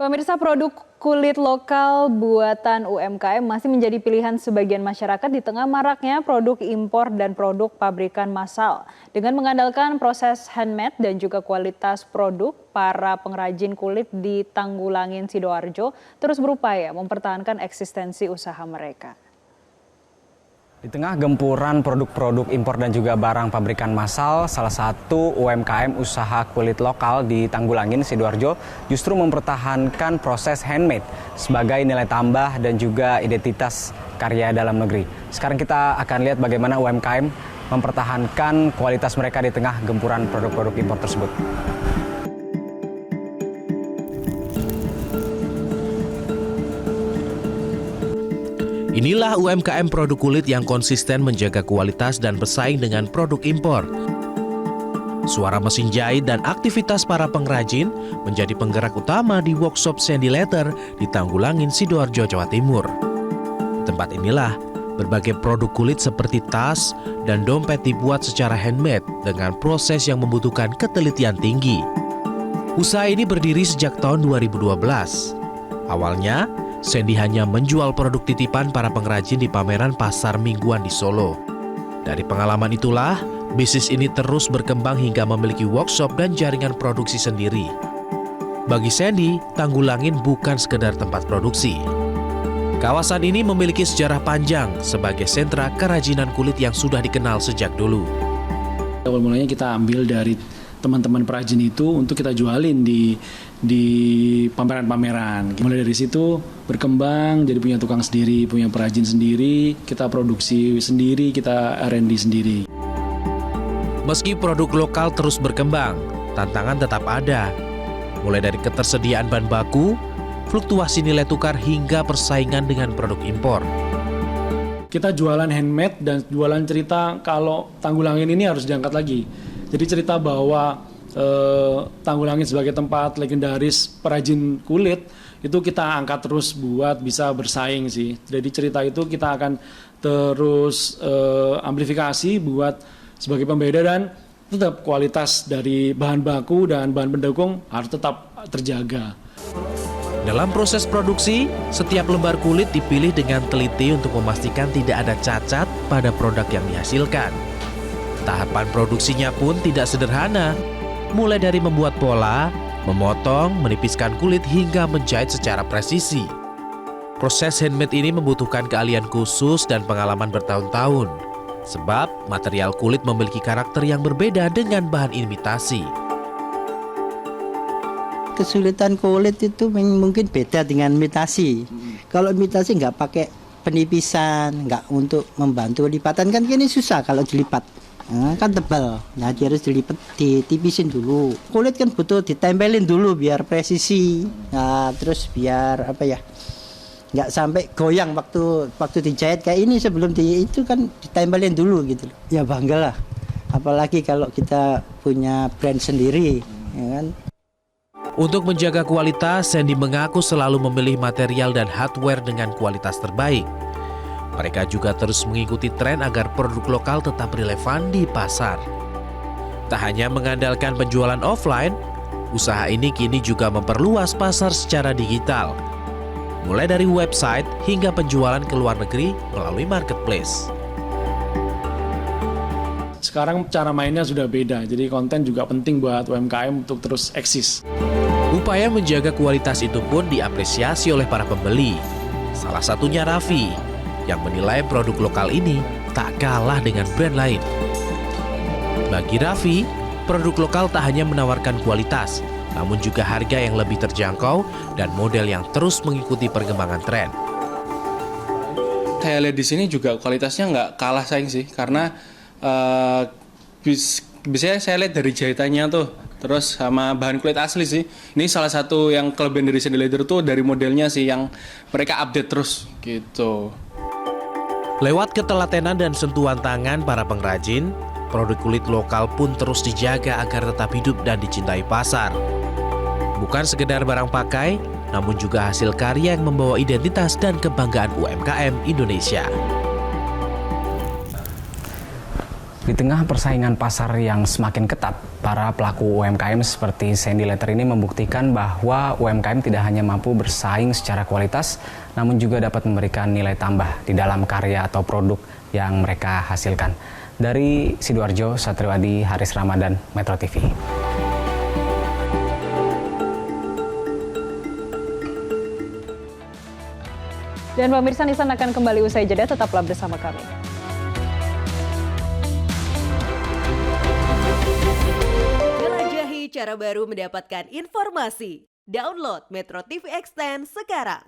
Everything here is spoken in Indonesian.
Pemirsa, produk kulit lokal buatan UMKM masih menjadi pilihan sebagian masyarakat di tengah maraknya produk impor dan produk pabrikan massal. Dengan mengandalkan proses handmade dan juga kualitas produk, para pengrajin kulit di Tanggulangin, Sidoarjo terus berupaya mempertahankan eksistensi usaha mereka. Di tengah gempuran produk-produk impor dan juga barang pabrikan massal, salah satu UMKM usaha kulit lokal di Tanggulangin, Sidoarjo justru mempertahankan proses handmade sebagai nilai tambah dan juga identitas karya dalam negeri. Sekarang kita akan lihat bagaimana UMKM mempertahankan kualitas mereka di tengah gempuran produk-produk impor tersebut. Inilah UMKM produk kulit yang konsisten menjaga kualitas dan bersaing dengan produk impor. Suara mesin jahit dan aktivitas para pengrajin menjadi penggerak utama di workshop Sandy Leather di Tanggulangin, Sidoarjo, Jawa Timur. Tempat inilah berbagai produk kulit seperti tas dan dompet dibuat secara handmade dengan proses yang membutuhkan ketelitian tinggi. Usaha ini berdiri sejak tahun 2012. Awalnya, Sandy hanya menjual produk titipan para pengrajin di pameran pasar mingguan di Solo. Dari pengalaman itulah, bisnis ini terus berkembang hingga memiliki workshop dan jaringan produksi sendiri. Bagi Sandy, Tanggulangin bukan sekedar tempat produksi. Kawasan ini memiliki sejarah panjang sebagai sentra kerajinan kulit yang sudah dikenal sejak dulu. Awal mulanya kita ambil dari teman-teman perajin itu untuk kita jualin di pameran-pameran. Mulai dari situ berkembang, jadi punya tukang sendiri, punya perajin sendiri, kita produksi sendiri, kita R&D sendiri. Meski produk lokal terus berkembang, tantangan tetap ada. Mulai dari ketersediaan bahan baku, fluktuasi nilai tukar hingga persaingan dengan produk impor. Kita jualan handmade dan jualan cerita kalau Tanggulangin ini harus diangkat lagi. Jadi cerita bahwa Tanggulangin sebagai tempat legendaris perajin kulit itu kita angkat terus buat bisa bersaing sih. Jadi cerita itu kita akan terus amplifikasi buat sebagai pembeda dan tetap kualitas dari bahan baku dan bahan pendukung harus tetap terjaga. Dalam proses produksi, setiap lembar kulit dipilih dengan teliti untuk memastikan tidak ada cacat pada produk yang dihasilkan. Tahapan produksinya pun tidak sederhana, mulai dari membuat pola, memotong, menipiskan kulit hingga menjahit secara presisi. Proses handmade ini membutuhkan keahlian khusus dan pengalaman bertahun-tahun, sebab material kulit memiliki karakter yang berbeda dengan bahan imitasi. Kesulitan kulit itu mungkin beda dengan imitasi. Kalau imitasi nggak pakai penipisan, nggak untuk membantu lipatan, kan ini susah kalau dilipat. Nah, kan tebal, nah dia harus dilipat, ditipisin dulu. Kulit kan butuh ditempelin dulu biar presisi, nah terus biar apa ya, nggak sampai goyang waktu dijahit kayak ini. Sebelum itu kan ditempelin dulu gitu. Ya bangga lah, apalagi kalau kita punya brand sendiri, ya kan. Untuk menjaga kualitas, Sandy mengaku selalu memilih material dan hardware dengan kualitas terbaik. Mereka juga terus mengikuti tren agar produk lokal tetap relevan di pasar. Tak hanya mengandalkan penjualan offline, usaha ini kini juga memperluas pasar secara digital. Mulai dari website hingga penjualan ke luar negeri melalui marketplace. Sekarang cara mainnya sudah beda, jadi konten juga penting buat UMKM untuk terus eksis. Upaya menjaga kualitas itu pun diapresiasi oleh para pembeli. Salah satunya Raffi, yang menilai produk lokal ini tak kalah dengan brand lain. Bagi Raffi, produk lokal tak hanya menawarkan kualitas, namun juga harga yang lebih terjangkau dan model yang terus mengikuti perkembangan tren. Saya lihat di sini juga kualitasnya nggak kalah saing sih, karena biasanya saya lihat dari jahitannya tuh, terus sama bahan kulit asli sih. Ini salah satu yang kelebihan dari Sandy Leather tuh dari modelnya sih yang mereka update terus gitu. Lewat ketelatenan dan sentuhan tangan para pengrajin, produk kulit lokal pun terus dijaga agar tetap hidup dan dicintai pasar. Bukan sekedar barang pakai, namun juga hasil karya yang membawa identitas dan kebanggaan UMKM Indonesia. Di tengah persaingan pasar yang semakin ketat, para pelaku UMKM seperti Sandy Letter ini membuktikan bahwa UMKM tidak hanya mampu bersaing secara kualitas, namun juga dapat memberikan nilai tambah di dalam karya atau produk yang mereka hasilkan. Dari Sidoarjo, Satriwadi Haris Ramadan, Metro TV. Dan pemirsa, Nisan akan kembali usai jeda, tetaplah bersama kami. Jelajahi cara baru mendapatkan informasi. Download Metro TV Extend sekarang.